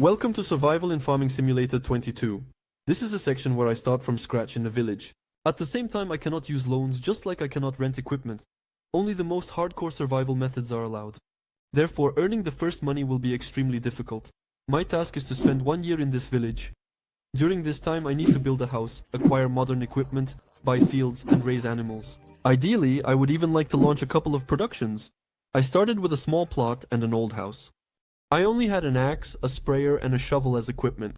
Welcome to Survival in Farming Simulator 22. This is a section where I start from scratch in a village. At the same time, I cannot use loans just like I cannot rent equipment. Only the most hardcore survival methods are allowed. Therefore, earning the first money will be extremely difficult. My task is to spend 1 year in this village. During this time, I need to build a house, acquire modern equipment, buy fields, and raise animals. Ideally, I would even like to launch a couple of productions. I started with a small plot and an old house. I only had an axe, a sprayer, and a shovel as equipment.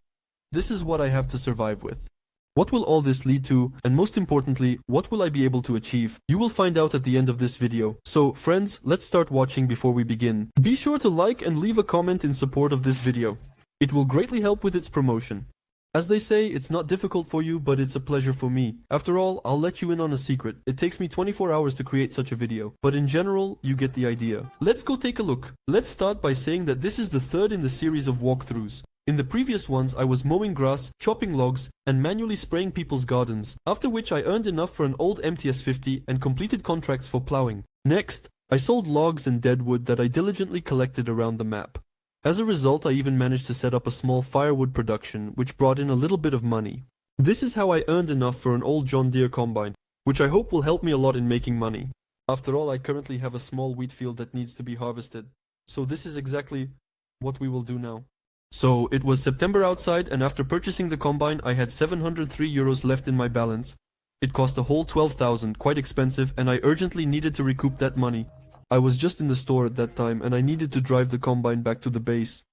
This is what I have to survive with. What will all this lead to, and most importantly, what will I be able to achieve? You will find out at the end of this video. So, friends, let's start watching before we begin. Be sure to like and leave a comment in support of this video. It will greatly help with its promotion. As they say, it's not difficult for you, but it's a pleasure for me. After all, I'll let you in on a secret. It takes me 24 hours to create such a video, but in general, you get the idea. Let's go take a look. Let's start by saying that this is the third in the series of walkthroughs. In the previous ones, I was mowing grass, chopping logs, and manually spraying people's gardens, after which I earned enough for an old MTS-50 and completed contracts for plowing. Next, I sold logs and deadwood that I diligently collected around the map. As a result, I even managed to set up a small firewood production, which brought in a little bit of money. This is how I earned enough for an old John Deere combine, which I hope will help me a lot in making money. After all, I currently have a small wheat field that needs to be harvested. So this is exactly what we will do now. So, it was September outside, and after purchasing the combine, I had 703 euros left in my balance. It cost a whole 12,000, quite expensive, and I urgently needed to recoup that money. I was just in the store at that time, and I needed to drive the combine back to the base.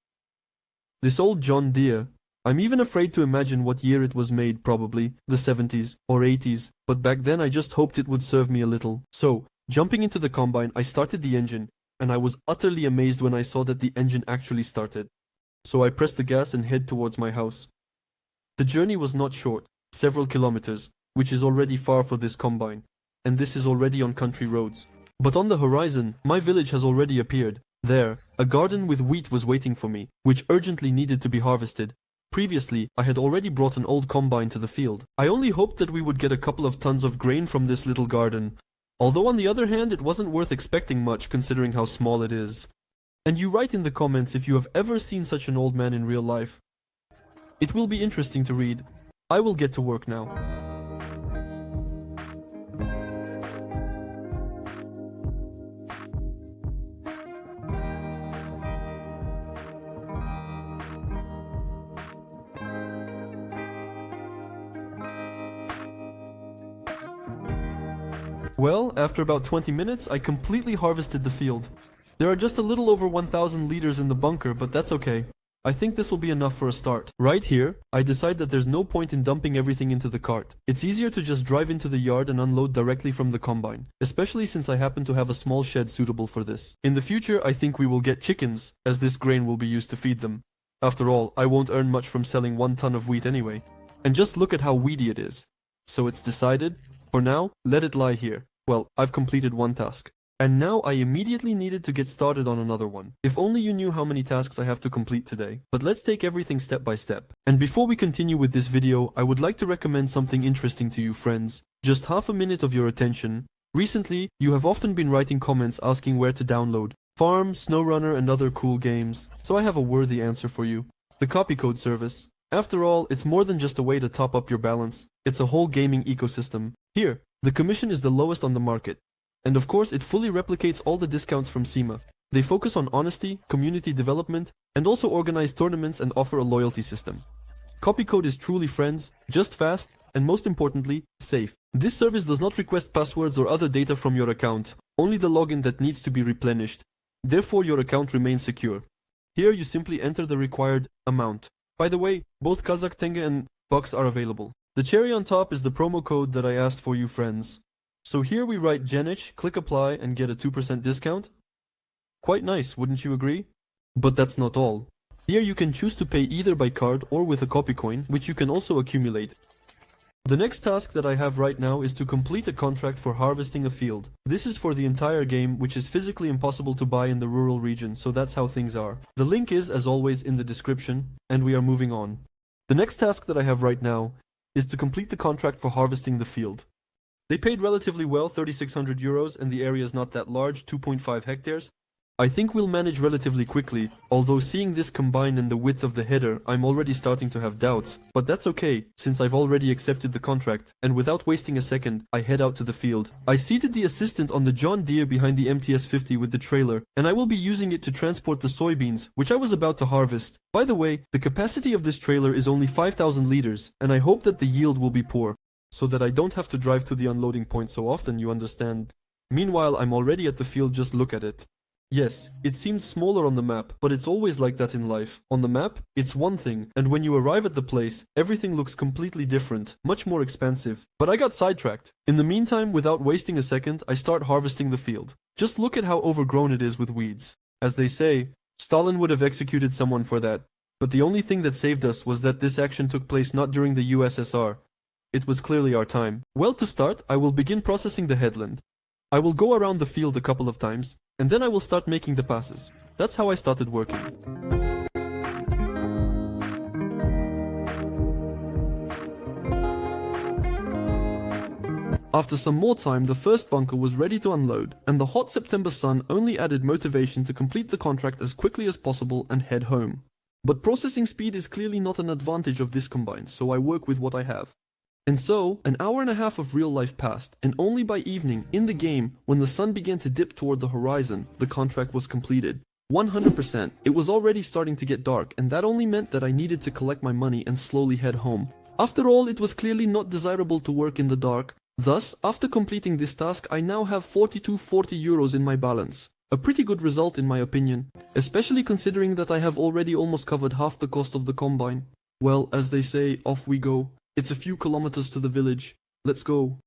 This old John Deere, I'm even afraid to imagine what year it was made, probably the 70s or 80s, but back then I just hoped it would serve me a little. So, jumping into the combine, I started the engine, and I was utterly amazed when I saw that the engine actually started. So I pressed the gas and head towards my house. The journey was not short, several kilometers, which is already far for this combine, and this is already on country roads. But on the horizon, my village has already appeared. There, a garden with wheat was waiting for me, which urgently needed to be harvested. Previously, I had already brought an old combine to the field. I only hoped that we would get a couple of tons of grain from this little garden. Although on the other hand, it wasn't worth expecting much considering how small it is. And you write in the comments if you have ever seen such an old man in real life. It will be interesting to read. I will get to work now. Well, after about 20 minutes, I completely harvested the field. There are just a little over 1,000 liters in the bunker, but that's okay. I think this will be enough for a start. Right here, I decide that there's no point in dumping everything into the cart. It's easier to just drive into the yard and unload directly from the combine, especially since I happen to have a small shed suitable for this. In the future, I think we will get chickens, as this grain will be used to feed them. After all, I won't earn much from selling 1 ton of wheat anyway. And just look at how weedy it is. So it's decided. For now, let it lie here. Well, I've completed one task. And now I immediately needed to get started on another one. If only you knew how many tasks I have to complete today. But let's take everything step by step. And before we continue with this video, I would like to recommend something interesting to you friends. Just half a minute of your attention. Recently, you have often been writing comments asking where to download Farm, SnowRunner, and other cool games. So I have a worthy answer for you. The Copycode service. After all, it's more than just a way to top up your balance. It's a whole gaming ecosystem. Here, the commission is the lowest on the market. And of course, it fully replicates all the discounts from SEMA. They focus on honesty, community development, and also organize tournaments and offer a loyalty system. Copycode is truly friends, just fast, and most importantly, safe. This service does not request passwords or other data from your account, only the login that needs to be replenished. Therefore, your account remains secure. Here, you simply enter the required amount. By the way, both Kazakh tenge and bucks are available. The cherry on top is the promo code that I asked for you friends. So here we write Genich, click apply, and get a 2% discount. Quite nice, wouldn't you agree? But that's not all. Here you can choose to pay either by card or with a copy coin, which you can also accumulate. The next task that I have right now is to complete a contract for harvesting a field. This is for the entire game, which is physically impossible to buy in the rural region, so that's how things are. The link is, as always, in the description, and we are moving on. The next task that I have right now is to complete the contract for harvesting the field. They paid relatively well, 3,600 euros, and the area is not that large, 2.5 hectares. I think we'll manage relatively quickly, although seeing this combine and the width of the header, I'm already starting to have doubts. But that's okay, since I've already accepted the contract, and without wasting a second, I head out to the field. I seated the assistant on the John Deere behind the MTS-50 with the trailer, and I will be using it to transport the soybeans, which I was about to harvest. By the way, the capacity of this trailer is only 5,000 liters, and I hope that the yield will be poor, so that I don't have to drive to the unloading point so often, you understand. Meanwhile, I'm already at the field, just look at it. Yes, it seems smaller on the map, but it's always like that in life. On the map, it's one thing, and when you arrive at the place, everything looks completely different, much more expansive. But I got sidetracked. In the meantime, without wasting a second, I start harvesting the field. Just look at how overgrown it is with weeds. As they say, Stalin would have executed someone for that. But the only thing that saved us was that this action took place not during the USSR. It was clearly our time. Well, to start, I will begin processing the headland. I will go around the field a couple of times, and then I will start making the passes. That's how I started working. After some more time, the first bunker was ready to unload, and the hot September sun only added motivation to complete the contract as quickly as possible and head home. But processing speed is clearly not an advantage of this combine, so I work with what I have. And so, an hour and a half of real life passed, and only by evening, in the game, when the sun began to dip toward the horizon, the contract was completed. 100%, it was already starting to get dark, and that only meant that I needed to collect my money and slowly head home. After all, it was clearly not desirable to work in the dark. Thus, after completing this task, I now have 4240 euros in my balance. A pretty good result in my opinion, especially considering that I have already almost covered half the cost of the combine. Well, as they say, off we go. It's a few kilometers to the village. Let's go.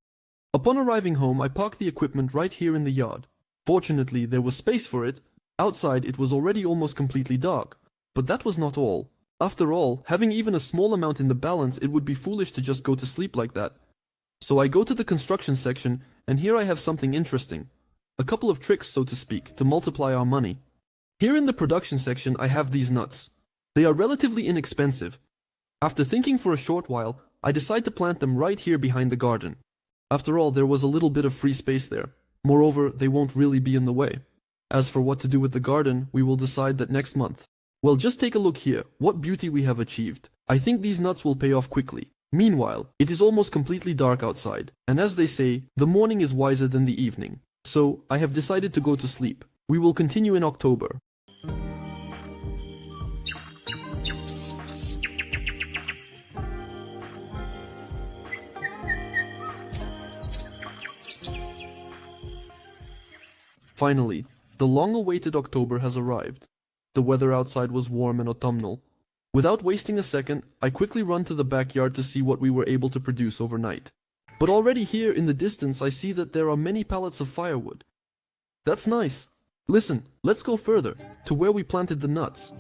Upon arriving home, I parked the equipment right here in the yard. Fortunately, there was space for it. Outside, it was already almost completely dark. But that was not all. After all, having even a small amount in the balance, it would be foolish to just go to sleep like that. So I go to the construction section, and here I have something interesting. A couple of tricks, so to speak, to multiply our money. Here in the production section, I have these nuts. They are relatively inexpensive. After thinking for a short while, I decide to plant them right here behind the garden. After all, there was a little bit of free space there. Moreover, they won't really be in the way. As for what to do with the garden, we will decide that next month. Well, just take a look here, what beauty we have achieved. I think these nuts will pay off quickly. Meanwhile, it is almost completely dark outside, and as they say, the morning is wiser than the evening. So, I have decided to go to sleep. We will continue in October. Finally, the long-awaited October has arrived. The weather outside was warm and autumnal. Without wasting a second, I quickly run to the backyard to see what we were able to produce overnight. But already here in the distance I see that there are many pallets of firewood. That's nice. Listen, let's go further, to where we planted the nuts.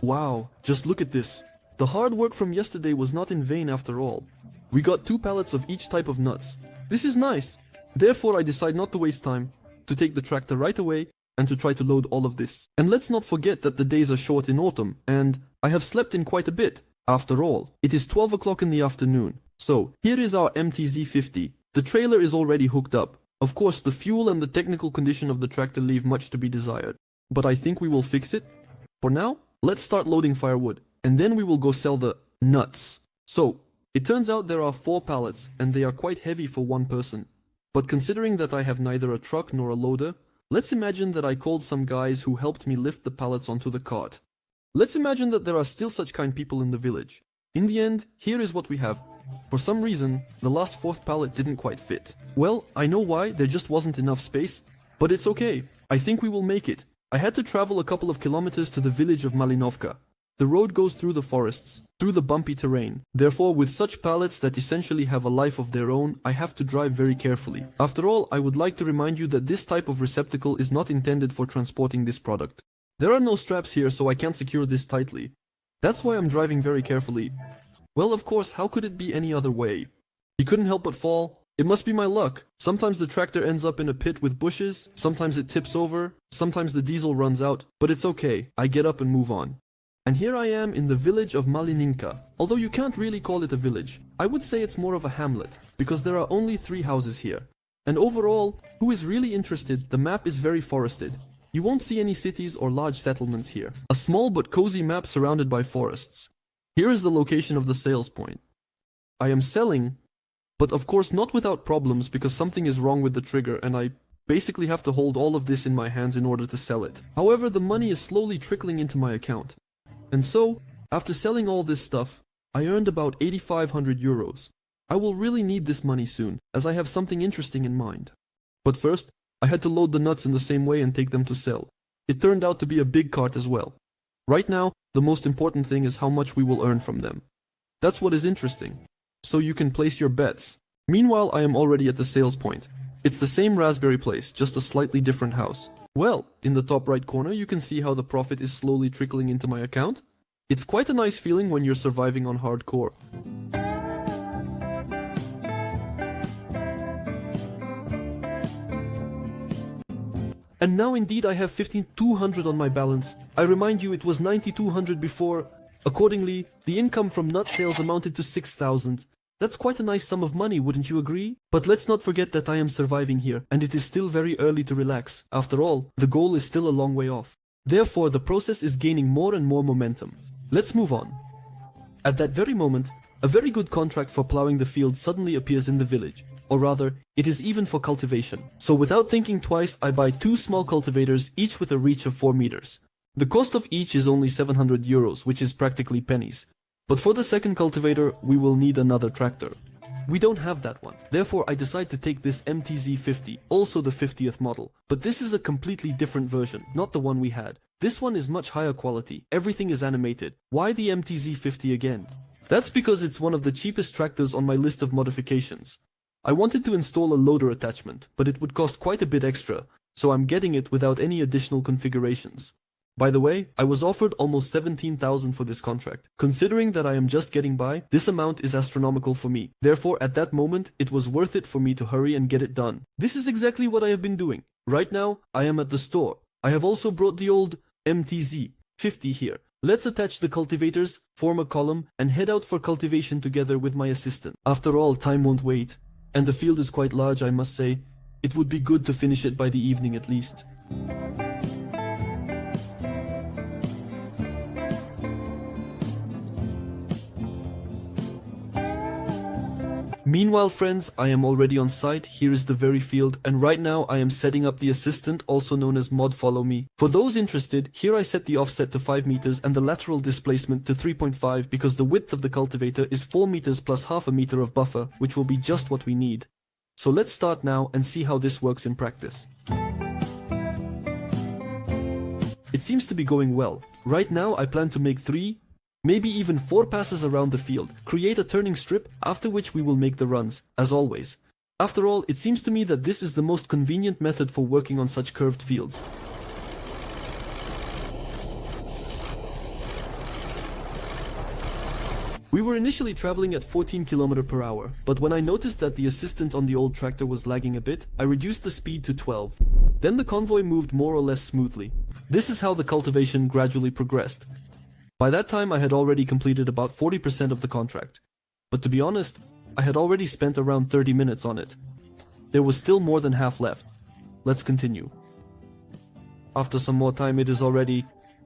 Wow, just look at this. The hard work from yesterday was not in vain after all. We got 2 pallets of each type of nuts. This is nice. Therefore, I decide not to waste time, to take the tractor right away, and to try to load all of this. And let's not forget that the days are short in autumn, and I have slept in quite a bit. After all, it is 12 o'clock in the afternoon. So, here is our MTZ-50. The trailer is already hooked up. Of course, the fuel and the technical condition of the tractor leave much to be desired. But I think we will fix it. For now, let's start loading firewood, and then we will go sell the nuts. So, it turns out there are 4 pallets, and they are quite heavy for one person. But considering that I have neither a truck nor a loader, let's imagine that I called some guys who helped me lift the pallets onto the cart. Let's imagine that there are still such kind people in the village. In the end, here is what we have. For some reason, the last 4th pallet didn't quite fit. Well, I know why, there just wasn't enough space. But it's okay, I think we will make it. I had to travel a couple of kilometers to the village of Malinovka. The road goes through the forests, through the bumpy terrain. Therefore, with such pallets that essentially have a life of their own, I have to drive very carefully. After all, I would like to remind you that this type of receptacle is not intended for transporting this product. There are no straps here, so I can't secure this tightly. That's why I'm driving very carefully. Well, of course, how could it be any other way? He couldn't help but fall. It must be my luck. Sometimes the tractor ends up in a pit with bushes, sometimes it tips over, sometimes the diesel runs out, but it's okay. I get up and move on. And here I am in the village of Malininka. Although you can't really call it a village, I would say it's more of a hamlet, because there are only 3 houses here. And overall, who is really interested, the map is very forested. You won't see any cities or large settlements here. A small but cozy map surrounded by forests. Here is the location of the sales point. I am selling, but of course not without problems because something is wrong with the trigger and I basically have to hold all of this in my hands in order to sell it. However, the money is slowly trickling into my account. And so, after selling all this stuff, I earned about 8,500 euros. I will really need this money soon, as I have something interesting in mind. But first, I had to load the nuts in the same way and take them to sell. It turned out to be a big cart as well. Right now, the most important thing is how much we will earn from them. That's what is interesting. So you can place your bets. Meanwhile, I am already at the sales point. It's the same raspberry place, just a slightly different house. Well, in the top right corner you can see how the profit is slowly trickling into my account. It's quite a nice feeling when you're surviving on hardcore. And now indeed I have 15,200 on my balance. I remind you it was 9,200 before. Accordingly, the income from nut sales amounted to 6,000. That's quite a nice sum of money, wouldn't you agree? But let's not forget that I am surviving here, and it is still very early to relax. After all, the goal is still a long way off. Therefore, the process is gaining more and more momentum. Let's move on. At that very moment, a very good contract for plowing the field suddenly appears in the village. Or rather, it is even for cultivation. So without thinking twice, I buy 2 small cultivators, each with a reach of 4 meters. The cost of each is only 700 euros, which is practically pennies. But for the second cultivator, we will need another tractor. We don't have that one. Therefore, I decide to take this MTZ50, also the 50th model. But this is a completely different version, not the one we had. This one is much higher quality. Everything is animated. Why the MTZ50 again? That's because it's one of the cheapest tractors on my list of modifications. I wanted to install a loader attachment, but it would cost quite a bit extra, so I'm getting it without any additional configurations. By the way, I was offered almost 17,000 for this contract. Considering that I am just getting by, this amount is astronomical for me. Therefore, at that moment, it was worth it for me to hurry and get it done. This is exactly what I have been doing. Right now, I am at the store. I have also brought the old MTZ50 here. Let's attach the cultivators, form a column, and head out for cultivation together with my assistant. After all, time won't wait. And the field is quite large, I must say. It would be good to finish it by the evening at least. Meanwhile, friends, I am already on site. Here is the very field, and right now I am setting up the assistant, also known as Mod Follow Me. For those interested, here I set the offset to 5 meters and the lateral displacement to 3.5 because the width of the cultivator is 4 meters plus half a meter of buffer, which will be just what we need. So let's start now and see how this works in practice. It seems to be going well. Right now I plan to make 3, maybe even 4 passes around the field, create a turning strip, after which we will make the runs, as always. After all, it seems to me that this is the most convenient method for working on such curved fields. We were initially traveling at 14 km per hour, but when I noticed that the assistant on the old tractor was lagging a bit, I reduced the speed to 12. Then the convoy moved more or less smoothly. This is how the cultivation gradually progressed. By that time I had already completed about 40% of the contract. But to be honest, I had already spent around 30 minutes on it. There was still more than half left. Let's continue. After some more time it is already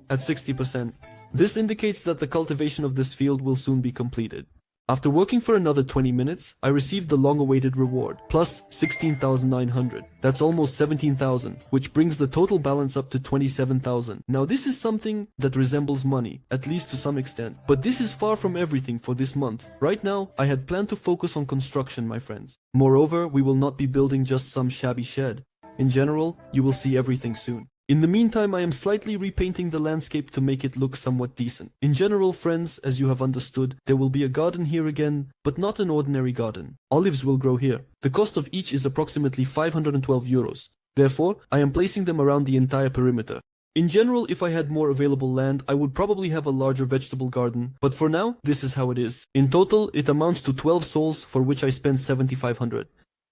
at 60%. This indicates that the cultivation of this field will soon be completed. After working for another 20 minutes, I received the long-awaited reward, plus 16,900. That's almost 17,000, which brings the total balance up to 27,000. Now this is something that resembles money, at least to some extent. But this is far from everything for this month. Right now, I had planned to focus on construction, my friends. Moreover, we will not be building just some shabby shed. In general, you will see everything soon. In the meantime, I am slightly repainting the landscape to make it look somewhat decent. In general, friends, as you have understood, there will be a garden here again, but not an ordinary garden. Olives will grow here. The cost of each is approximately 512 euros. Therefore, I am placing them around the entire perimeter. In general, if I had more available land, I would probably have a larger vegetable garden, but for now, this is how it is. In total, it amounts to 12 souls, for which I spent 7,500.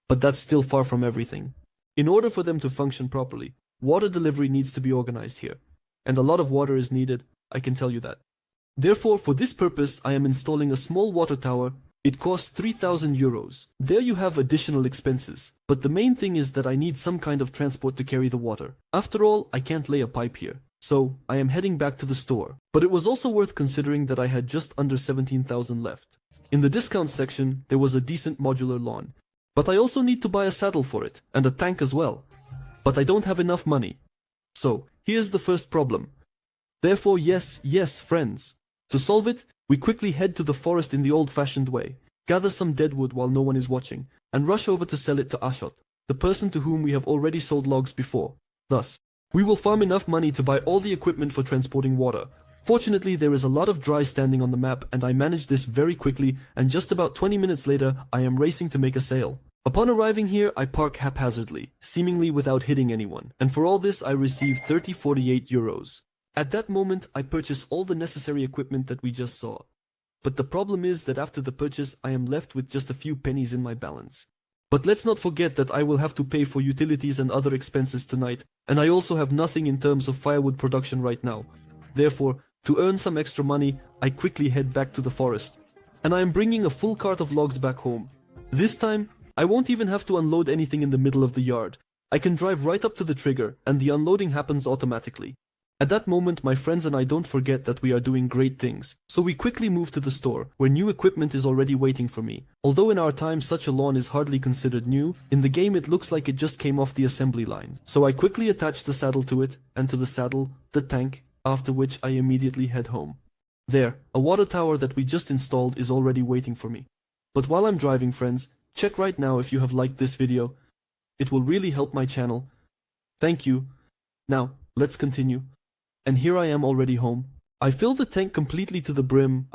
But that's still far from everything. In order for them to function properly, water delivery needs to be organized here, and a lot of water is needed, I can tell you that. Therefore, for this purpose, I am installing a small water tower It costs 3,000 euros. There you have additional expenses. But the main thing is that I need some kind of transport to carry the water. After all, I can't lay a pipe here. So, I am heading back to the store. But it was also worth considering that I had just under 17,000 left. In the discount section, there was a decent modular lawn. But I also need to buy a saddle for it, and a tank as well. But I don't have enough money. So, here's the first problem. Therefore, yes, friends. To solve it, we quickly head to the forest in the old-fashioned way, gather some deadwood while no one is watching, and rush over to sell it to Ashot, the person to whom we have already sold logs before. Thus, we will farm enough money to buy all the equipment for transporting water. Fortunately, there is a lot of dry standing on the map, and I managed this very quickly, and just about 20 minutes later, I am racing to make a sale. Upon arriving here, I park haphazardly, seemingly without hitting anyone, and for all this I receive 30-48 euros. At that moment, I purchase all the necessary equipment that we just saw. But the problem is that after the purchase, I am left with just a few pennies in my balance. But let's not forget that I will have to pay for utilities and other expenses tonight, and I also have nothing in terms of firewood production right now. Therefore, to earn some extra money, I quickly head back to the forest. And I am bringing a full cart of logs back home. This time, I won't even have to unload anything in the middle of the yard. I can drive right up to the trigger, and the unloading happens automatically. At that moment, my friends and I don't forget that we are doing great things. So we quickly move to the store, where new equipment is already waiting for me. Although in our time such a lawn is hardly considered new, in the game it looks like it just came off the assembly line. So I quickly attach the saddle to it, and to the saddle, the tank, after which I immediately head home. There, a water tower that we just installed is already waiting for me. But while I'm driving, friends, check right now if you have liked this video. It will really help my channel. Thank you. Now, let's continue. And here I am already home. I filled the tank completely to the brim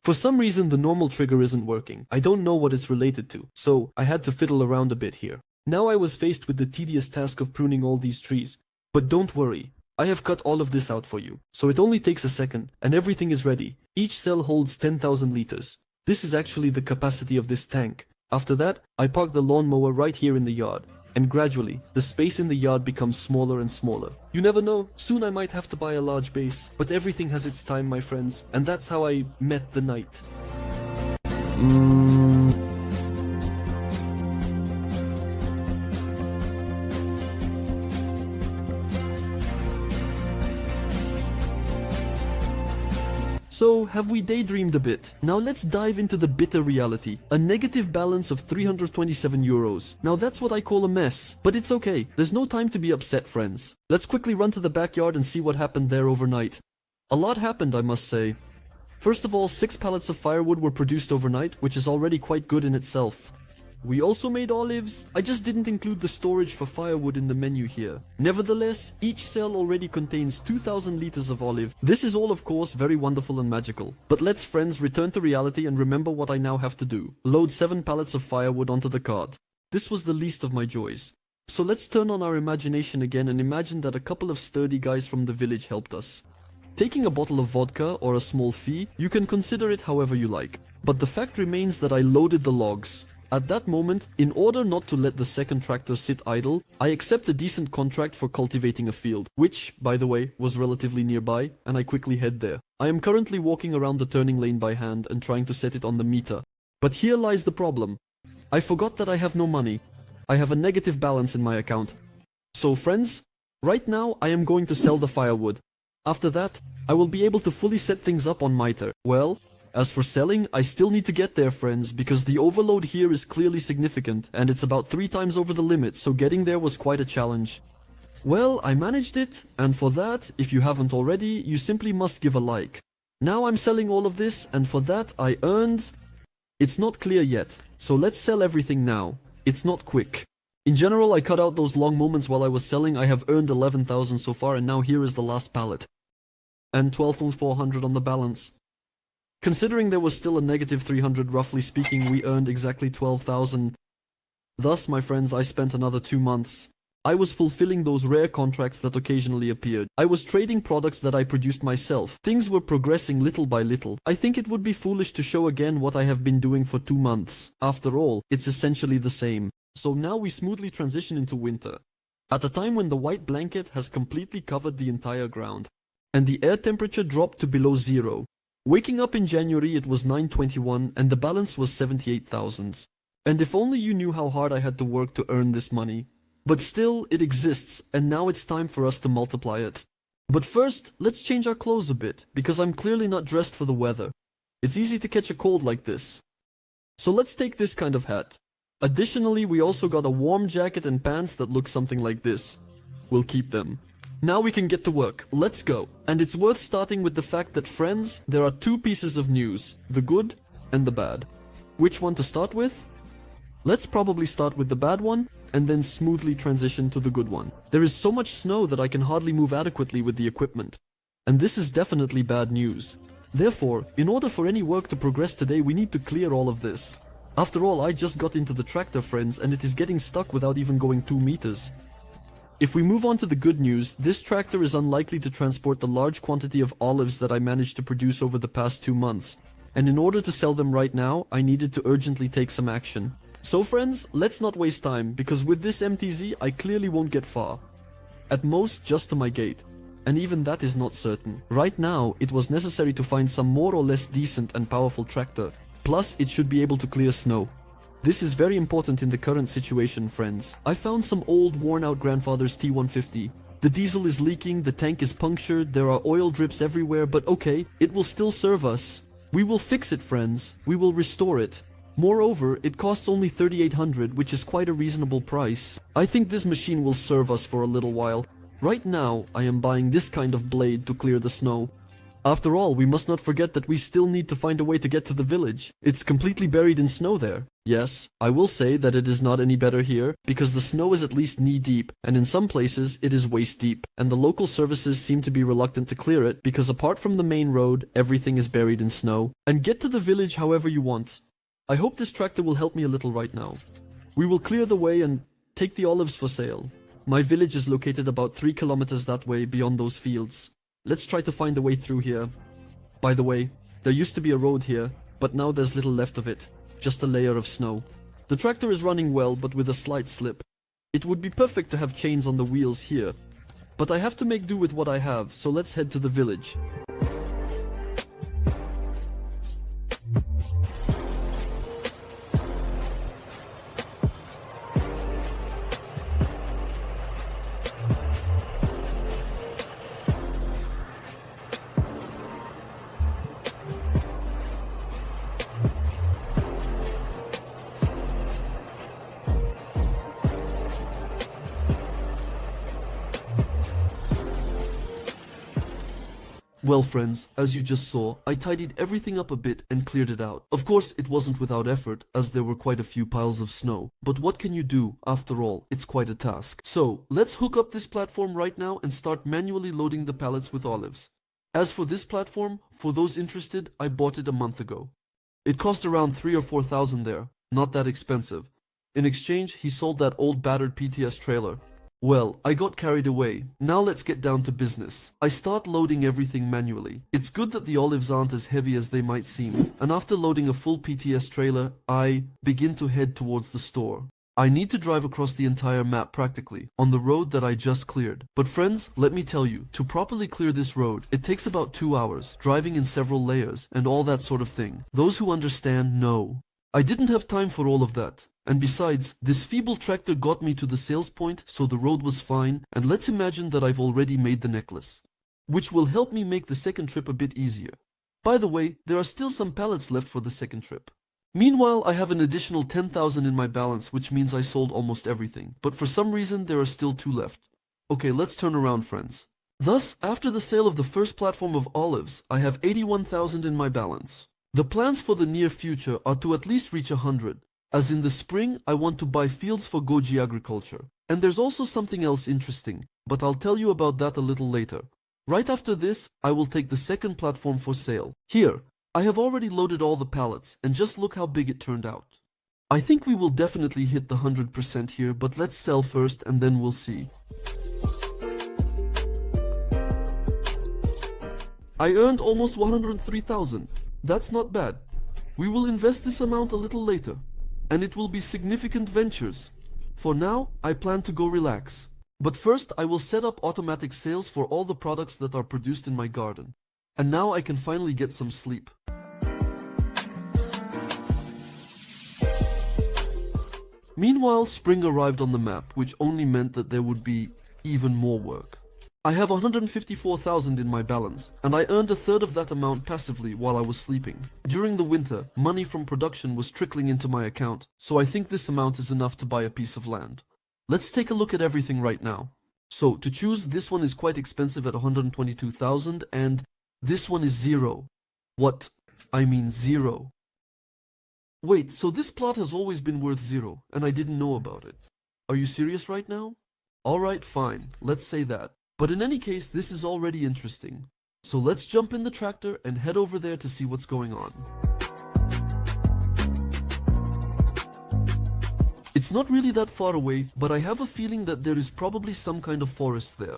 For some reason the normal trigger isn't working. I don't know what it's related to, so I had to fiddle around a bit here. Now I was faced with the tedious task of pruning all these trees. But don't worry, I have cut all of this out for you. So it only takes a second, and everything is ready. Each cell holds 10,000 liters. This is actually the capacity of this tank. After that, I park the lawnmower right here in the yard. And gradually, the space in the yard becomes smaller and smaller. You never know, soon I might have to buy a large base. But everything has its time, my friends, and that's how I met the night. So, have we daydreamed a bit? Now let's dive into the bitter reality. A negative balance of 327 euros. Now that's what I call a mess. But it's okay. There's no time to be upset, friends. Let's quickly run to the backyard and see what happened there overnight. A lot happened, I must say. First of all, 6 pallets of firewood were produced overnight, which is already quite good in itself. We also made olives. I just didn't include the storage for firewood in the menu here. Nevertheless, each cell already contains 2,000 liters of olive. This is all of course very wonderful and magical. But let's, friends, return to reality and remember what I now have to do. Load 7 pallets of firewood onto the cart. This was the least of my joys. So let's turn on our imagination again and imagine that a couple of sturdy guys from the village helped us. Taking a bottle of vodka or a small fee, you can consider it however you like. But the fact remains that I loaded the logs. At that moment, in order not to let the second tractor sit idle, I accept a decent contract for cultivating a field, which, by the way, was relatively nearby, and I quickly head there. I am currently walking around the turning lane by hand and trying to set it on the meter. But here lies the problem. I forgot that I have no money. I have a negative balance in my account. So friends, right now I am going to sell the firewood. After that, I will be able to fully set things up on Mitre. Well, as for selling, I still need to get there, friends, because the overload here is clearly significant, and it's about 3 times over the limit, so getting there was quite a challenge. Well, I managed it, and for that, if you haven't already, you simply must give a like. Now I'm selling all of this, and for that I earned... It's not clear yet, so let's sell everything now. It's not quick. In general, I cut out those long moments while I was selling. I have earned 11,000 so far, and now here is the last pallet. And 12,400 on the balance. Considering there was still a negative 300, roughly speaking, we earned exactly 12,000. Thus, my friends, I spent another 2 months. I was fulfilling those rare contracts that occasionally appeared. I was trading products that I produced myself. Things were progressing little by little. I think it would be foolish to show again what I have been doing for 2 months. After all, it's essentially the same. So now we smoothly transition into winter. At a time when the white blanket has completely covered the entire ground. And the air temperature dropped to below 0. Waking up in January it was 921 and the balance was 78,000. And if only you knew how hard I had to work to earn this money. But still, it exists, and now it's time for us to multiply it. But first, let's change our clothes a bit, because I'm clearly not dressed for the weather. It's easy to catch a cold like this. So let's take this kind of hat. Additionally, we also got a warm jacket and pants that look something like this. We'll keep them. Now we can get to work. Let's go. And it's worth starting with the fact that, friends, there are two pieces of news, the good and the bad. Which one to start with? Let's probably start with the bad one, and then smoothly transition to the good one. There is so much snow that I can hardly move adequately with the equipment. And this is definitely bad news. Therefore, in order for any work to progress today, we need to clear all of this. After all, I just got into the tractor, friends, and it is getting stuck without even going 2 meters. If we move on to the good news, this tractor is unlikely to transport the large quantity of olives that I managed to produce over the past 2 months. And in order to sell them right now, I needed to urgently take some action. So friends, let's not waste time, because with this MTZ, I clearly won't get far. At most, just to my gate. And even that is not certain. Right now, it was necessary to find some more or less decent and powerful tractor. Plus, it should be able to clear snow. This is very important in the current situation, friends. I found some old, worn-out grandfather's T150. The diesel is leaking, the tank is punctured, there are oil drips everywhere, but okay, it will still serve us. We will fix it, friends. We will restore it. Moreover, it costs only 3,800, which is quite a reasonable price. I think this machine will serve us for a little while. Right now, I am buying this kind of blade to clear the snow. After all, we must not forget that we still need to find a way to get to the village. It's completely buried in snow there. Yes, I will say that it is not any better here, because the snow is at least knee-deep, and in some places it is waist-deep, and the local services seem to be reluctant to clear it, because apart from the main road, everything is buried in snow. And get to the village however you want. I hope this tractor will help me a little right now. We will clear the way and take the olives for sale. My village is located about 3 kilometers that way beyond those fields. Let's try to find a way through here. By the way, there used to be a road here, but now there's little left of it. Just a layer of snow. The tractor is running well, but with a slight slip. It would be perfect to have chains on the wheels here. But I have to make do with what I have, so let's head to the village. Well friends, as you just saw, I tidied everything up a bit and cleared it out. Of course, it wasn't without effort, as there were quite a few piles of snow. But what can you do? After all, it's quite a task. So, let's hook up this platform right now and start manually loading the pallets with olives. As for this platform, for those interested, I bought it a month ago. It cost around 3,000 or 4,000 there, not that expensive. In exchange, he sold that old battered PTS trailer. Well, I got carried away. Now let's get down to business. I start loading everything manually. It's good that the olives aren't as heavy as they might seem. And after loading a full PTS trailer, I begin to head towards the store. I need to drive across the entire map practically, on the road that I just cleared. But friends, let me tell you, to properly clear this road, it takes about 2 hours, driving in several layers, and all that sort of thing. Those who understand know. I didn't have time for all of that. And besides, this feeble tractor got me to the sales point, so the road was fine, and let's imagine that I've already made the necklace, which will help me make the second trip a bit easier. By the way, there are still some pallets left for the second trip. Meanwhile, I have an additional 10,000 in my balance, which means I sold almost everything, but for some reason there are still 2 left. Okay, let's turn around, friends. Thus, after the sale of the first platform of olives, I have 81,000 in my balance. The plans for the near future are to at least reach 100. As in the spring, I want to buy fields for Goji agriculture. And there's also something else interesting, but I'll tell you about that a little later. Right after this, I will take the second platform for sale. Here, I have already loaded all the pallets, and just look how big it turned out. I think we will definitely hit the 100% here, but let's sell first and then we'll see. I earned almost 103,000. That's not bad. We will invest this amount a little later. And it will be significant ventures. For now, I plan to go relax. But first, I will set up automatic sales for all the products that are produced in my garden. And now I can finally get some sleep. Meanwhile, spring arrived on the map, which only meant that there would be even more work. I have 154,000 in my balance, and I earned a third of that amount passively while I was sleeping. During the winter, money from production was trickling into my account, so I think this amount is enough to buy a piece of land. Let's take a look at everything right now. So, to choose, this one is quite expensive at 122,000, and this one is 0. What? I mean 0. Wait, so this plot has always been worth 0, and I didn't know about it. Are you serious right now? Alright, fine, let's say that. But in any case, this is already interesting. So let's jump in the tractor and head over there to see what's going on. It's not really that far away, but I have a feeling that there is probably some kind of forest there.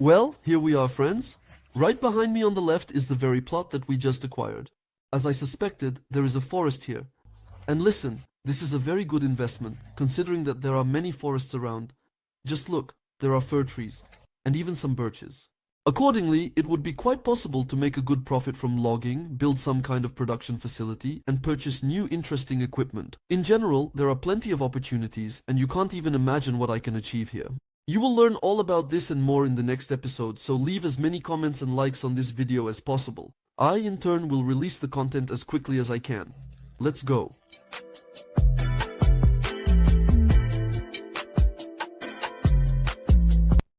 Well, here we are, friends. Right behind me on the left is the very plot that we just acquired. As I suspected, there is a forest here. And listen, this is a very good investment, considering that there are many forests around. Just look, there are fir trees, and even some birches. Accordingly, it would be quite possible to make a good profit from logging, build some kind of production facility, and purchase new interesting equipment. In general, there are plenty of opportunities, and you can't even imagine what I can achieve here. You will learn all about this and more in the next episode, so leave as many comments and likes on this video as possible. I, in turn, will release the content as quickly as I can. Let's go.